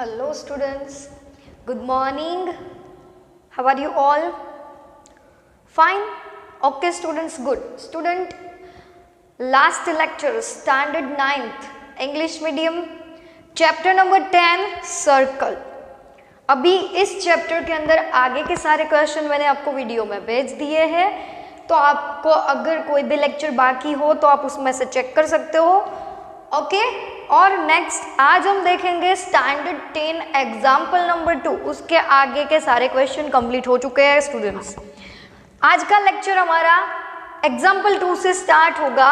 Hello students, good morning. How are you all? Fine? Okay students, good. Student, last lecture standard 9th English medium chapter number 10 circle. अभी इस chapter के अंदर आगे के सारे question मैंने आपको वीडियो में भेज दिए हैं, तो आपको अगर कोई भी लेक्चर बाकी हो तो आप उसमें से चेक कर सकते हो. ओके और नेक्स्ट आज हम देखेंगे स्टैंडर्ड 10 एग्जाम्पल नंबर 2. उसके आगे के सारे क्वेश्चन कंप्लीट हो चुके हैं स्टूडेंट्स. आज का लेक्चर हमारा एग्जाम्पल 2 से स्टार्ट होगा.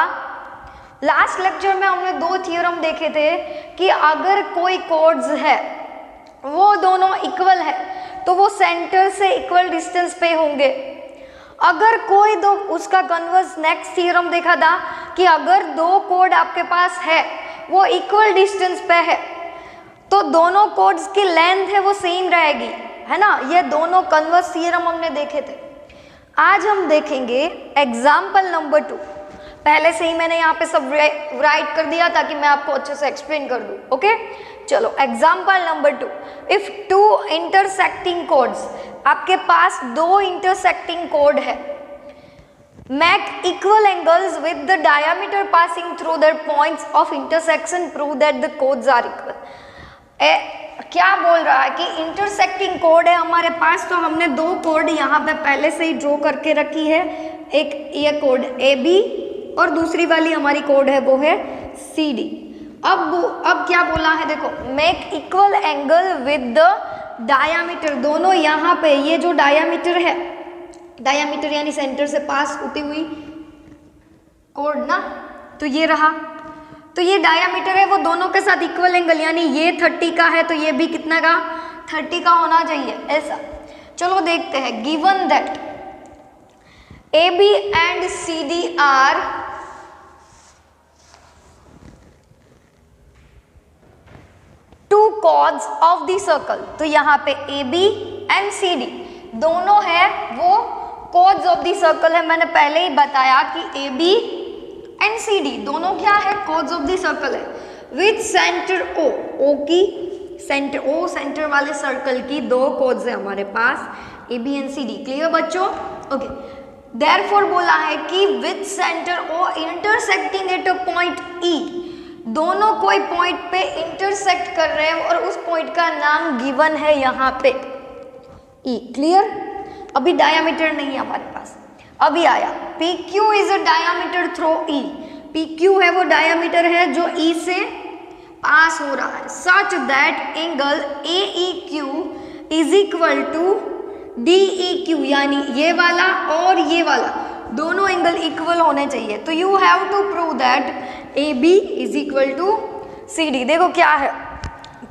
लास्ट लेक्चर में हमने दो थ्योरम देखे थे कि अगर कोई कॉर्ड्स है वो दोनों इक्वल है तो वो सेंटर से इक्वल डिस्टेंस पे होंगे. अगर कोई दो, उसका कन्वर्स नेक्स्ट थ्योरम देखा था कि अगर दो कॉर्ड आपके पास है वो इक्वल डिस्टेंस पे है तो दोनों कॉर्ड्स की लेंथ है वो सेम रहेगी, है ना. ये दोनों कन्वर्स थ्योरम हमने देखे थे. आज हम देखेंगे एग्जाम्पल नंबर 2. पहले से ही मैंने यहाँ पे सब राइट कर दिया ताकि मैं आपको अच्छे से एक्सप्लेन कर दूँ. ओके चलो example number 2. If two intersecting chords, आपके पास दो इंटरसेक्टिंग कॉर्ड है, make equal angles with the diameter passing through their points of intersection, prove that the chords are equal. क्या बोल रहा है कि इंटरसेक्टिंग कॉर्ड है हमारे पास, तो हमने दो कॉर्ड यहाँ पे पहले से ही ड्रॉ करके रखी है. एक ये कॉर्ड AB और दूसरी वाली हमारी कॉर्ड है वो है CD. अब क्या बोला है देखो, make equal angle with the diameter. दोनों यहाँ पे ये जो डायामीटर है, डायामीटर यानी सेंटर से पास होती हुई कॉर्ड ना, तो ये रहा, तो ये डायामीटर है वो दोनों के साथ इक्वल एंगल, यानी ये 30 का है तो ये भी कितना का 30 का होना चाहिए ऐसा. चलो देखते हैं. Given that AB and CD are two chords of the circle. तो यहाँ पे AB एंड CD दोनों है वो कॉर्ड्स ऑफ द सर्कल है. मैंने पहले ही बताया कि AB एंड CD दोनों क्या है, कॉर्ड्स ऑफ द सर्कल है. विद सेंटर O की सेंटर वाले सर्कल की दो कॉर्ड्स है हमारे पास AB एंड CD. क्लियर बच्चों? ओके देयरफॉर बोला है कि with centre O intersecting at a point E, दोनों कोई पॉइंट पे इंटरसेक्ट कर रहे हैं और उस पॉइंट का नाम गिवन है यहाँ पे E. क्लियर? अभी डायामीटर नहीं है हमारे पास, अभी आया. PQ is a diameter through E. PQ है वो डायामीटर है जो E से पास हो रहा है. Such that angle AEQ is equal to DEQ, यानी ये वाला और ये वाला दोनों एंगल इक्वल होने चाहिए. तो you have to prove that AB is equal to CD. देखो क्या है,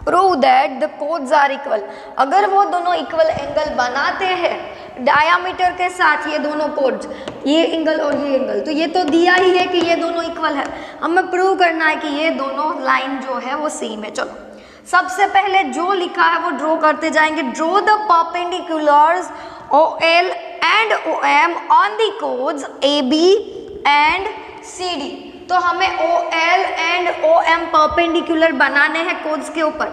prove that the chords are equal. अगर वो दोनों इक्वल एंगल बनाते हैं डायामीटर के साथ, ये दोनों कॉर्ड्स, ये एंगल और ये एंगल, तो ये तो दिया ही है कि ये दोनों इक्वल है. हमें प्रूव करना है कि ये दोनों लाइन जो है वो सेम है. चलो सबसे पहले जो लिखा है वो ड्रॉ करते जाएंगे. Draw the perpendiculars OL and OM on the chords AB and CD. तो हमें OL एंड OM परपेंडिकुलर बनाने हैं कॉर्ड्स के ऊपर.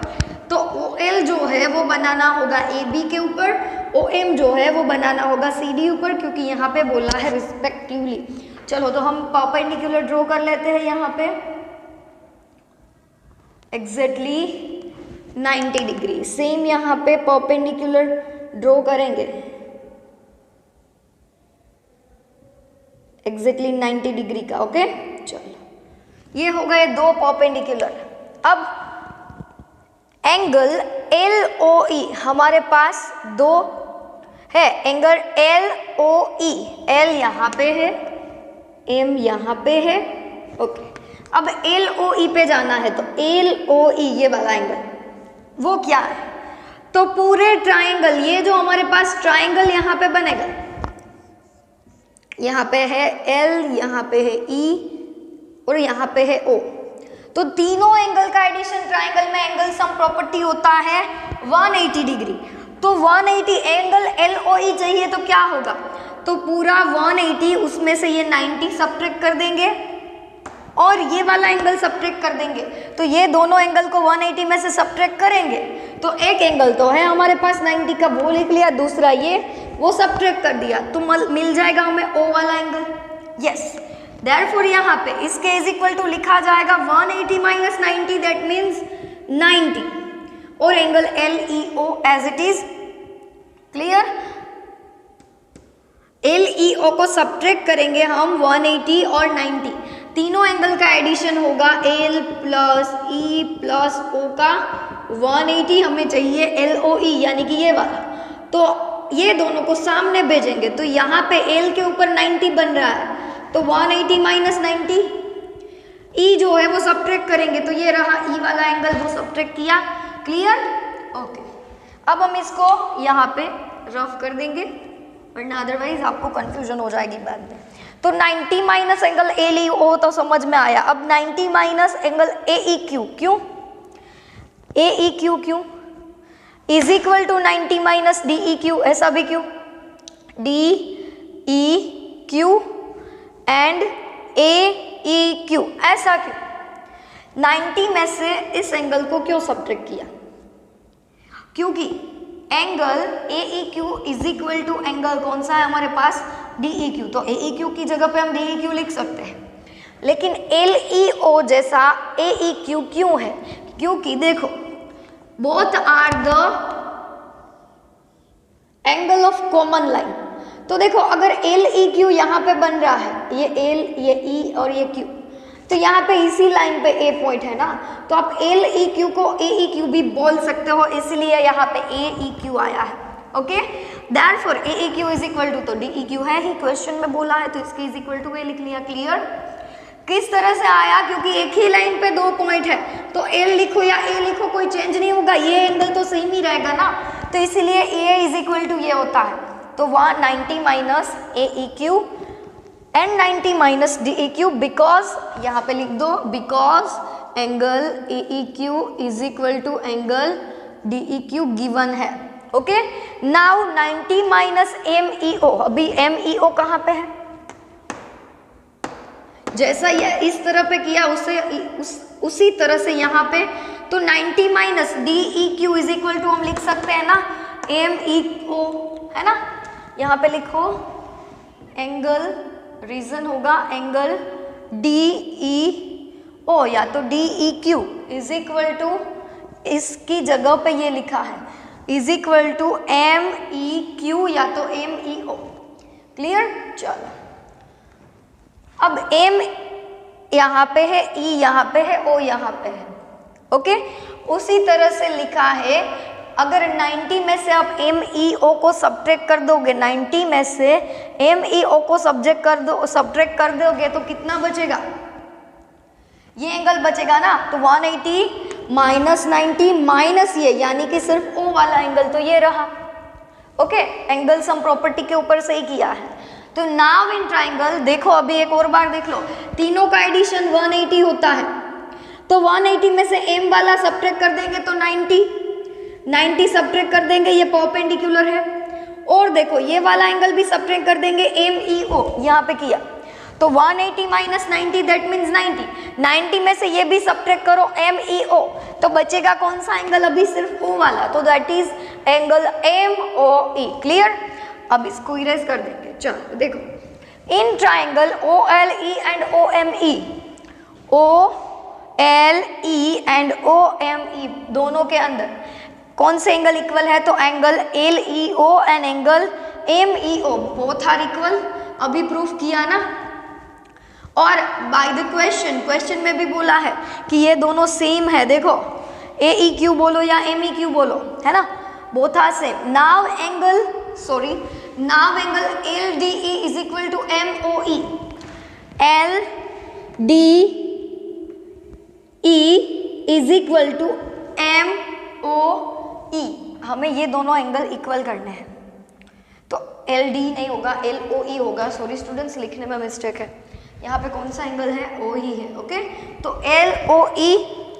तो OL जो है वो बनाना होगा AB के ऊपर, OM जो है वो बनाना होगा CD ऊपर, क्योंकि यहाँ पे बोला है रिस्पेक्टिवली. चलो तो हम परपेंडिकुलर ड्रॉ कर लेते हैं यहाँ पे एग्जैक्टली 90 डिग्री. सेम यहाँ पे परपेंडिकुलर ड्रॉ करेंगे एग्जैक्टली 90 डिग्री का. ओके चलो ये हो गए दो परपेंडिकुलर. अब एंगल LOE हमारे पास दो है, एंगल LOE, L यहाँ पे है, M यहाँ पे है. ओके अब LOE पे जाना है, तो LOE ये वाला एंगल वो क्या है, तो पूरे ट्राइंगल, ये जो हमारे पास ट्राइंगल यहाँ पे बनेगा, यहाँ पे है L, यहाँ पे है E और यहाँ पे है O. तो तीनों एंगल का एडिशन ट्राइंगल में एंगल सम प्रॉपर्टी होता है 180 डिग्री. तो 180 एंगल LOE चाहिए तो क्या होगा, तो पूरा 180 उसमें से ये 90 सब्ट्रैक्ट कर देंगे और ये वाला एंगल सब्ट्रैक्ट कर देंगे. तो ये दोनों एंगल को 180 में से सब्ट्रैक्ट करेंगे तो एक एंगल तो है हमारे पास 90 का, वो लिख लिया, दूसरा ये वो सब्ट्रैक्ट कर दिया, तो मिल जाएगा हमें O वाला एंगल। यस, देयरफॉर यहाँ पे इसके इज इक्वल टू लिखा जाएगा 180 माइनस 90, दैट मीन्स 90, और angle LEO as it is. Clear? LEO को सब्ट्रैक्ट करेंगे हम 180 और 90, तीनों एंगल का एडिशन होगा L plus E plus O का 180 हमें चाहिए LOE, यानी कि ये वाला। तो ये दोनों को सामने भेजेंगे तो यहाँ पे L के ऊपर 90 बन रहा है, तो 180 माइनस 90, E जो है वो सब्ट्रैक्ट करेंगे तो ये रहा E वाला एंगल, वो सब्ट्रैक्ट किया। क्लियर? ओके, अब हम इसको यहाँ पे रफ कर देंगे, वरना अदरवाइज आपको कंफ्यूजन हो जाएगी बाद में। तो 90 माइनस एंगल LEO तो समझ में आया। अब 90 माइनस एंगल AEQ, क्यों AEQ क्यों is equal to 90 minus DEQ, ऐसा भी क्यों, DEQ एंड AEQ, ऐसा क्यों? 90 में से इस एंगल को क्यों सब्ट्रैक्ट किया? क्योंकि angle AEQ is equal to angle कौन सा है हमारे पास, DEQ, तो AEQ की जगह पे हम DEQ लिख सकते हैं। लेकिन LEO जैसा AEQ क्यों है? क्योंकि देखो both are the angle of common line. तो देखो अगर LEQ यहाँ पे बन रहा है, ये L ये E और ये Q, तो यहाँ पे इसी लाइन पे A पॉइंट है ना, तो आप LEQ को AEQ भी बोल सकते हो, इसलिए यहाँ पे AEQ आया है। Okay, therefore AEQ is equal to, तो DEQ है ही, क्वेश्चन में बोला है तो इसके इज इक्वल टू A लिख लिया। क्लियर? किस तरह से आया? क्योंकि एक ही लाइन पे दो पॉइंट है, तो L लिखो या A लिखो कोई चेंज नहीं होगा, ये एंगल तो सेम ही रहेगा ना, तो इसलिए A इज इक्वल टू ये होता है। तो वहाँ 90 minus AEQ and 90 minus DEQ, because यहाँ पे लिख दो, because angle AEQ is equal to angle DEQ given है। ओके, नाउ 90 माइनस MEO, अभी MEO कहाँ पे है? जैसा ये इस तरह पे किया उसी तरह से यहाँ पे, तो 90 minus DEQ is equal to हम लिख सकते हैं ना MEO, है ना, यहाँ पे लिखो एंगल, रीजन होगा एंगल DEO या तो DEQ इज इक्वल टू, इसकी जगह पे ये लिखा है इज इक्वल टू MEQ या तो MEO। क्लियर? चलो, अब M यहाँ पे है, E यहाँ पे है, O यहाँ पे है। ओके, उसी तरह से लिखा है, अगर 90 में से आप MEO को सब्ट्रैक्ट कर दोगे, 90 में से MEO को सब्ट्रैक्ट कर दोगे तो कितना बचेगा? ये एंगल बचेगा ना, तो 180 माइनस 90 माइनस ये, यानी कि सिर्फ O वाला एंगल, तो ये रहा। ओके, एंगल सम प्रॉपर्टी के ऊपर से ही किया है। तो नाउ इन ट्राइंगल देखो, अभी एक और बार देख लो, तीनों का एडिशन 180 होता है, तो 180 में से M वाला सब्ट्रैक्ट कर देंगे तो 90 सब्ट्रैक्ट कर देंगे, ये परपेंडिकुलर है, और देखो ये वाला एंगल भी सब्ट्रैक्ट कर देंगे MEO, यहाँ पे किया, तो 180 माइनस 90 दैट मीन्स 90 में से ये भी सब्ट्रैक्ट करो MEO, तो बचेगा कौन सा एंगल? अभी सिर्फ O वाला, तो that is angle MOE। Clear? अब इसको इरेज कर देंगे। चलो देखो, in triangle OLE and OME, OLE and OME दोनों के अंदर कौन से एंगल इक्वल है? तो angle LEO and angle MEO both are equal, अभी प्रूफ किया ना। और बाय द क्वेश्चन में भी बोला है कि ये दोनों सेम है, देखो AEQ बोलो या MEQ बोलो, है ना, both are same. Now angle LDE is equal to MOE, LDE is equal to MOE, हमें ये दोनों एंगल इक्वल करने हैं, तो LD नहीं होगा LOE होगा। सॉरी स्टूडेंट्स, लिखने में मिस्टेक है, यहाँ पे कौन सा एंगल है? OE है। ओके, तो LOE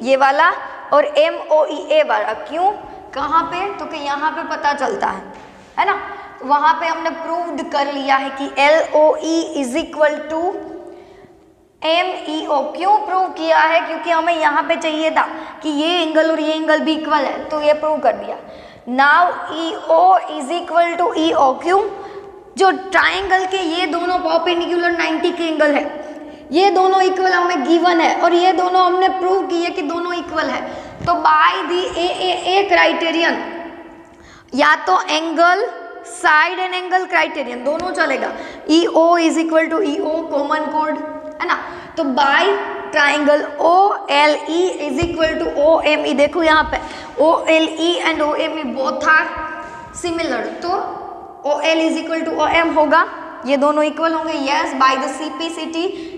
ये वाला और MOE ए वाला, क्यों, कहाँ पे? तो कि यहाँ पे पता चलता है ना, वहाँ पे हमने प्रूव्ड कर लिया है कि LOE is equal to MEO क्यों प्रूव किया है? क्योंकि हमें यहाँ पे चाहिए था कि ये एंगल और ये एंगल भी इक्वल है, तो ये प्रूव कर दिया। Now EO is equal to EO, क्यों? जो ट्राइंगल के ये दोनों परपेंडिकुलर 90 के एंगल है, ये दोनों इक्वल हमें गिवन है और ये दोनों हमने प्रूव किया कि दोनों इक्वल है। तो बाय दी AAA क्राइटेरियन, या तो angle, side and angle criterion दोनों चलेगा। EO is equal to EO common कोड है ना। तो by triangle OLE is equal to OME, देखो यहाँ पे OLE and OME both are similar, तो OL is equal to OM होगा, ये दोनों इक्वल होंगे। यस, बाय द CPCT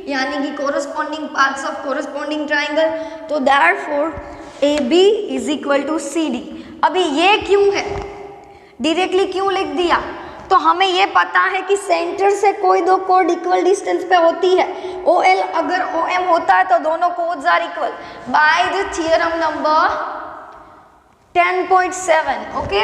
यानी कि corresponding parts of corresponding triangle, तो therefore AB is equal to CD। अभी ये क्यों है, डायरेक्टली क्यों लिख दिया? तो हमें ये पता है कि सेंटर से कोई दो कोड इक्वल डिस्टेंस पे होती है। OL अगर OM होता है तो दोनों chords are equal by the theorem number 10.7। Okay,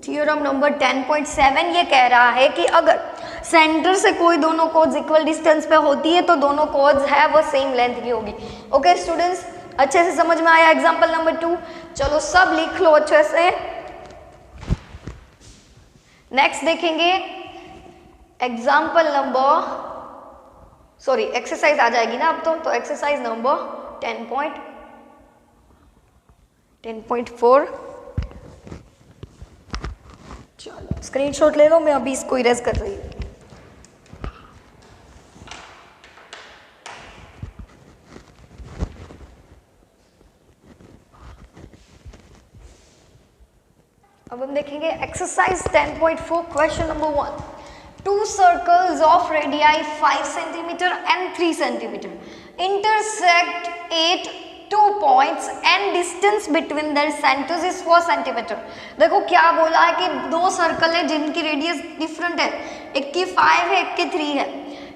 theorem number 10.7 ये कह रहा है कि अगर सेंटर से कोई दोनों कोड्स इक्वल डिस्टेंस पे होती है तो दोनों कोड्स है वो सेम लेंथ की होगी। ओके स्टूडेंट्स, अच्छे से समझ में आया एग्जाम्पल नंबर 2? चलो सब लिख लो अच्छे से। नेक्स्ट देखेंगे एग्जाम्पल नंबर, सॉरी एक्सरसाइज आ जाएगी ना अब तो एक्सरसाइज नंबर 10.4। चलो स्क्रीनशॉट ले लो, मैं अभी इसको इरेज कर रही हूँ। अब हम देखेंगे exercise 10.4 question number 1। Two circles of radii 5 cm and 3 cm intersect at 2 points and distance between their centers is 4 cm। देखो क्या बोला है कि दो सर्कल है जिनकी रेडियस डिफरेंट है, एक की 5 है एक की 3 है।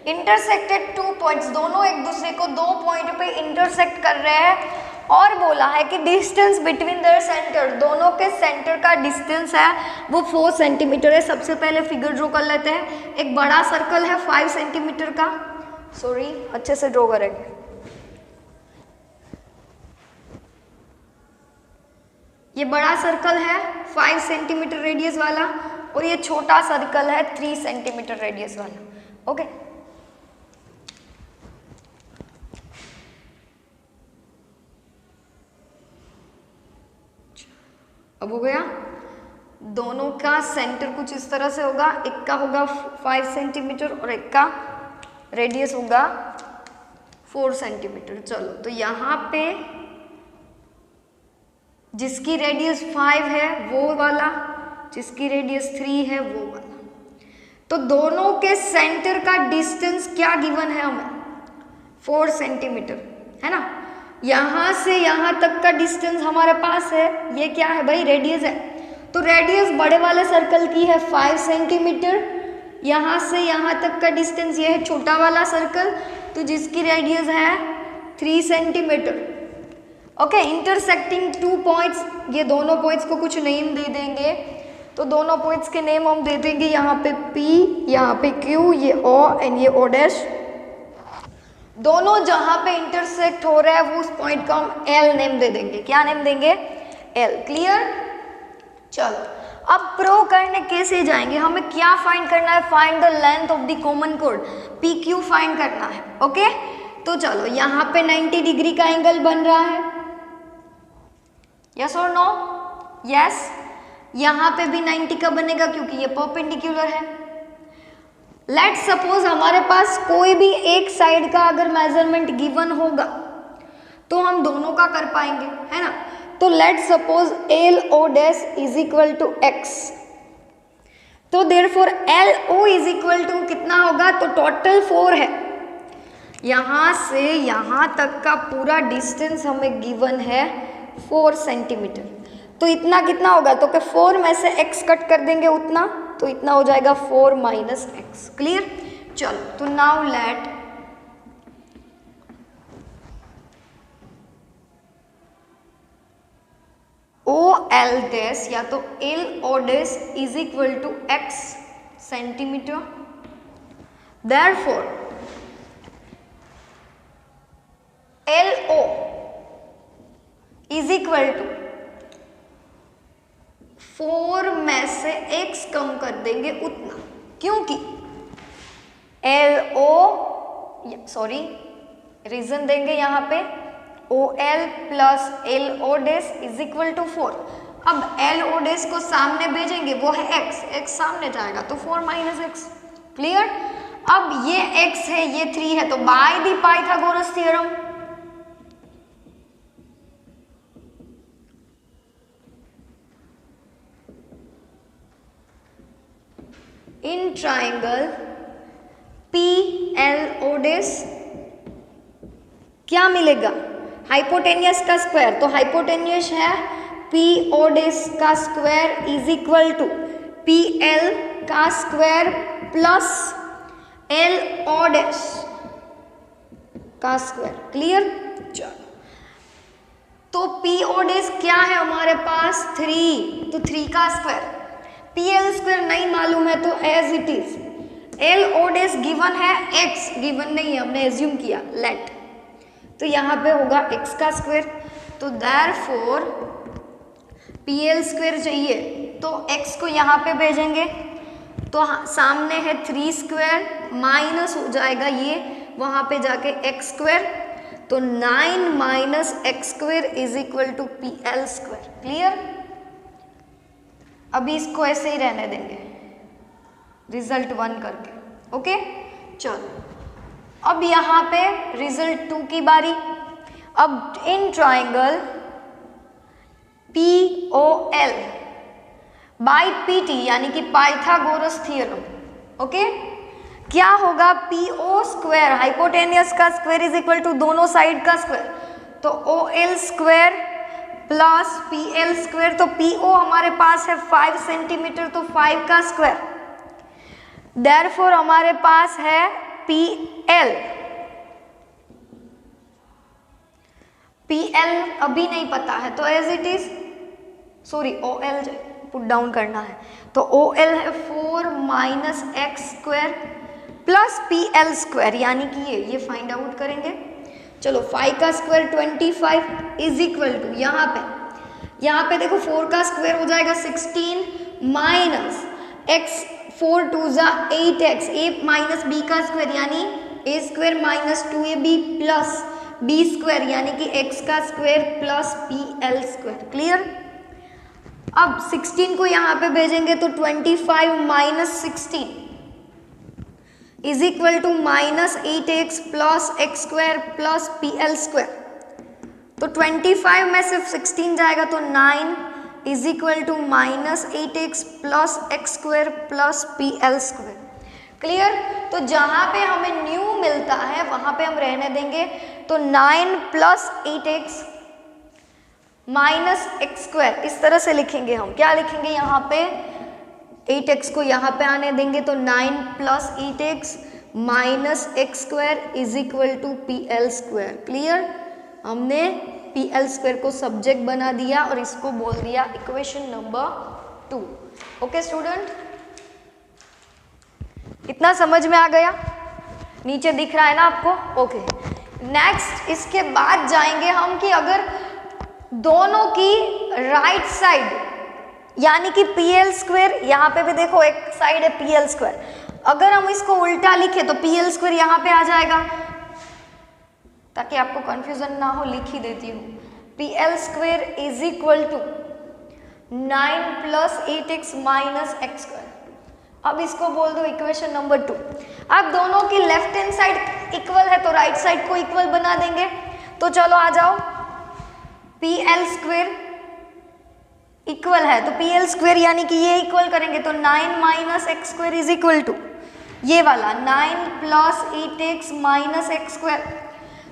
इंटरसेक्टेड 2 पॉइंट्स, दोनों एक दूसरे को 2 पॉइंट पे इंटरसेक्ट कर रहे हैं और बोला है कि डिस्टेंस बिटवीन देयर सेंटर, दोनों के सेंटर का डिस्टेंस है वो 4 सेंटीमीटर है। सबसे पहले फिगर ड्रॉ कर लेते हैं। एक बड़ा सर्कल है 5 सेंटीमीटर का, सॉरी अच्छे से ड्रॉ करेंगे। ये बड़ा सर्कल है 5 सेंटीमीटर रेडियस वाला और ये छोटा सर्कल है 3 सेंटीमीटर रेडियस वाला। ओके, अब हो गया। दोनों का सेंटर कुछ इस तरह से होगा, एक का होगा 5 सेंटीमीटर और एक का रेडियस होगा 4 सेंटीमीटर। चलो तो यहाँ पे जिसकी रेडियस 5 है वो वाला, जिसकी रेडियस 3 है वो वाला। तो दोनों के सेंटर का डिस्टेंस क्या गिवन है हमें? 4 सेंटीमीटर है ना। यहाँ से यहाँ तक का डिस्टेंस हमारे पास है, ये क्या है भाई? रेडियस है। तो रेडियस बड़े वाले सर्कल की है 5 सेंटीमीटर, यहाँ से यहाँ तक का डिस्टेंस ये है छोटा वाला सर्कल, तो जिसकी रेडियस है 3 सेंटीमीटर। ओके, इंटरसेक्टिंग 2 पॉइंट्स, ये दोनों पॉइंट्स को कुछ नेम दे देंगे। तो दोनों पॉइंट्स के नेम हम दे देंगे, यहाँ पे P, यहाँ पे Q, ये O एंड ये O डैश। दोनों जहां पे इंटरसेक्ट हो रहा है वो उस पॉइंट को हम L नेम दे देंगे। क्या नेम देंगे? L। क्लियर? चलो अब प्रूव करने कैसे जाएंगे, हमें क्या फाइंड करना है? Find the length of the common code, PQ find करना है। ओके, तो चलो यहाँ पे 90 डिग्री का एंगल बन रहा है, यस और नो? यस। यहाँ पे भी 90 का बनेगा क्योंकि ये परपेंडिकुलर है। लेट्स सपोज हमारे पास कोई भी एक साइड का अगर मेजरमेंट गिवन होगा तो हम दोनों का कर पाएंगे, है ना। तो let's suppose LO dash is equal to x, तो therefore LO is equal to कितना होगा? तो टोटल 4 है, यहाँ से यहाँ तक का पूरा डिस्टेंस हमें गिवन है 4 सेंटीमीटर। तो इतना कितना होगा? तो क्या 4 में से x कट कर देंगे उतना, तो इतना हो जाएगा 4 माइनस एक्स। क्लियर? चलो तो नाउ लेट OL डैश या तो LO dash is equal to x centimetre Therefore LO is equal to 4 में से x कम कर देंगे उतना, क्योंकि LO सॉरी रीजन देंगे यहाँ पे OL plus LO dash is equal to 4। अब LO डैश को सामने भेजेंगे, वो है x सामने जाएगा तो 4 माइनस एक्स। क्लियर? अब ये x है, ये 3 है, तो by the Pythagoras theorem in triangle PLO dash क्या मिलेगा? हाइपोटेनियस का स्क्वायर, तो हाइपोटेनियस है PO डैश का square is equal to PL का स्क्वायर प्लस LO डैश का स्क्वायर। क्लियर? चलो, तो PO डैश क्या है हमारे पास? 3, तो 3 का स्क्वायर। PL स्क्वायर नहीं मालूम है तो as it is. LO dash given है, x गिवन नहीं है, हमने एज्यूम किया, लेट, तो यहाँ पे होगा x का स्क्वायर। तो देयरफॉर PL स्क्वायर चाहिए तो x को यहाँ पे भेजेंगे, तो सामने है 3 स्क्वायर माइनस हो जाएगा ये वहाँ पे जाके x स्क्वायर, तो 9 minus x square is equal to PL square. Clear? अभी इसको ऐसे ही रहने देंगे रिजल्ट 1 करके। ओके, चलो अब यहाँ पे रिजल्ट 2 की बारी। अब in triangle POL by PT यानी कि पाइथागोरस थ्योरम, ओके, क्या होगा? PO स्क्वायर हाइपोटेनियस का स्क्वायर इज इक्वल टू दोनों साइड का स्क्वायर, तो OL square plus PL square, तो PO हमारे पास है 5 सेंटीमीटर, तो 5 का स्क्वायर। देयरफॉर हमारे पास है PL अभी नहीं पता है तो as it is, sorry OL put down करना है, तो OL है 4 minus x square plus PL square, यानी कि ये फाइंड आउट करेंगे। चलो 5 का स्क्वायर 25 इज इक्वल टू यहाँ पे देखो 4 का स्क्वायर हो जाएगा 16 माइनस x, 4 2 जा 8x, a माइनस b का स्क्वायर यानी a square minus 2ab plus b square यानी कि x का square plus PL square. Clear? अब 16 को यहाँ पे भेजेंगे तो 25 minus 16 is equal to minus 8x plus x square plus PL square, तो 25 में सिर्फ 16 जाएगा तो 9 is equal to minus 8x plus x square plus PL square. Clear? तो जहाँ पे हमें न्यू मिलता है वहाँ पे हम रहने देंगे, तो 9 plus 8x minus x square इस तरह से लिखेंगे हम। क्या लिखेंगे यहाँ पे? 8x को यहाँ पे आने देंगे तो 9 plus 8x minus x square is equal to PL square. Clear? हमने PL स्क्वायर को सब्जेक्ट बना दिया और इसको बोल दिया इक्वेशन नंबर 2। ओके स्टूडेंट, इतना समझ में आ गया? नीचे दिख रहा है ना आपको? ओके, नेक्स्ट इसके बाद जाएंगे हम कि अगर दोनों की राइट साइड यानी कि PL स्क्वायर, यहाँ पे भी देखो एक साइड है PL स्क्वायर, अगर हम इसको उल्टा लिखे तो PL स्क्वायर यहाँ पे आ जाएगा, ताकि आपको कंफ्यूजन ना हो लिख ही देती हूँ। PL square is equal to 9 plus 8x minus x square. अब इसको बोल दो इक्वेशन नंबर 2। अब दोनों की लेफ्ट हैंड साइड इक्वल है तो राइट साइड को इक्वल बना देंगे, तो चलो आ जाओ। PL स्क्वायर इक्वल है तो PL स्क्वायर यानी कि ये इक्वल करेंगे तो 9 minus x square is equal to ये वाला 9 plus 8x minus x square.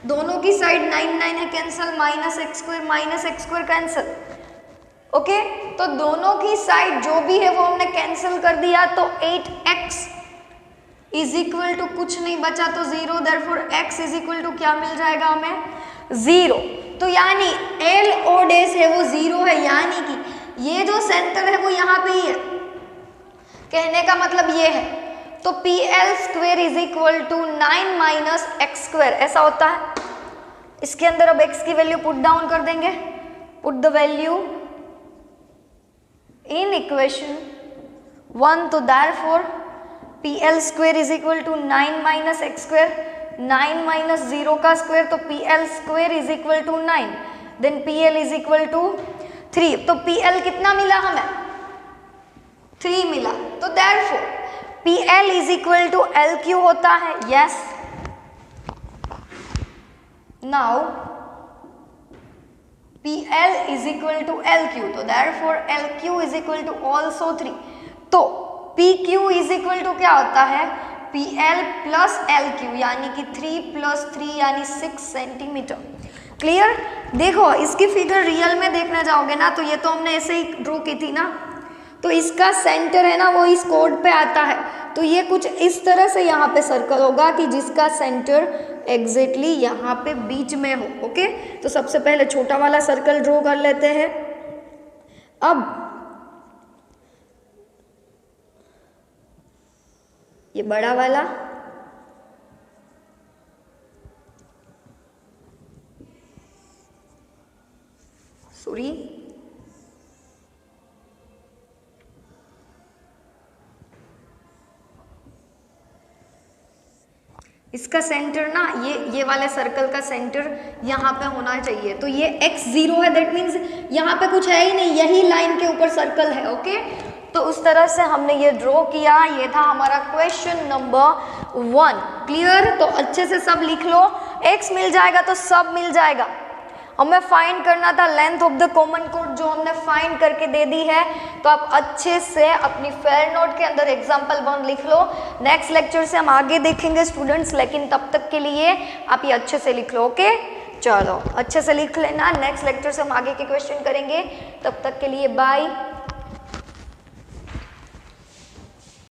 दोनों की साइड 9 9 है cancel, minus x square cancel. Okay, तो दोनों की साइड जो भी है वो हमने कैंसिल कर दिया, तो 8x इज इक्वल टू कुछ नहीं बचा तो 0, therefore x is equal to क्या मिल जाएगा हमें? 0। तो यानी LO डैश है वो 0 है, यानी कि ये जो सेंटर है वो यहाँ पे ही है। कहने का मतलब ये है तो PL square is equal to 9 minus x square, ऐसा होता है। इसके अंदर अब x की वैल्यू पुट डाउन कर देंगे, put the value in equation 1, तो therefore PL square is equal to 9 minus x square, 9 minus 0 का स्क्वेयर, तो PL square is equal to 9, then PL is equal to 3। तो PL कितना मिला हमें? 3 मिला। तो therefore PL is equal to LQ होता है, yes. Now PL is equal to LQ, तो therefore LQ is equal to also 3। तो PQ इज इक्वल टू क्या होता है? PL प्लस LQ, यानी कि 3 प्लस 3 यानी 6 सेंटीमीटर। क्लियर? देखो इसकी फिगर रियल में देखने जाओगे ना, तो ये तो हमने ऐसे ही ड्रॉ की थी ना, तो इसका सेंटर है ना वो इस कोड पे आता है, तो ये कुछ इस तरह से यहाँ पे सर्कल होगा कि जिसका सेंटर एग्जैक्टली यहाँ पे बीच में हो। ओके, तो सबसे पहले छोटा वाला सर्कल ड्रॉ कर लेते हैं। अब ये बड़ा वाला, सॉरी इसका सेंटर ना ये वाले सर्कल का सेंटर यहाँ पे होना चाहिए। तो ये x0 है, दैट मीन्स यहाँ पे कुछ है ही नहीं, यही लाइन के ऊपर सर्कल है। ओके, तो उस तरह से हमने ये ड्रॉ किया। ये था हमारा क्वेश्चन नंबर 1। क्लियर? तो अच्छे से सब लिख लो, x मिल जाएगा तो सब मिल जाएगा। हमें फाइंड करना था length of the common code, जो हमने फाइंड करके दे दी है। तो आप अच्छे से अपनी फेयर नोट के अंदर एग्जाम्पल 1 लिख लो। नेक्स्ट लेक्चर से हम आगे देखेंगे स्टूडेंट्स, लेकिन तब तक के लिए आप ये अच्छे से लिख लो। ओके, चलो अच्छे से लिख लेना। नेक्स्ट लेक्चर से हम आगे के क्वेश्चन करेंगे, तब तक के लिए बाय।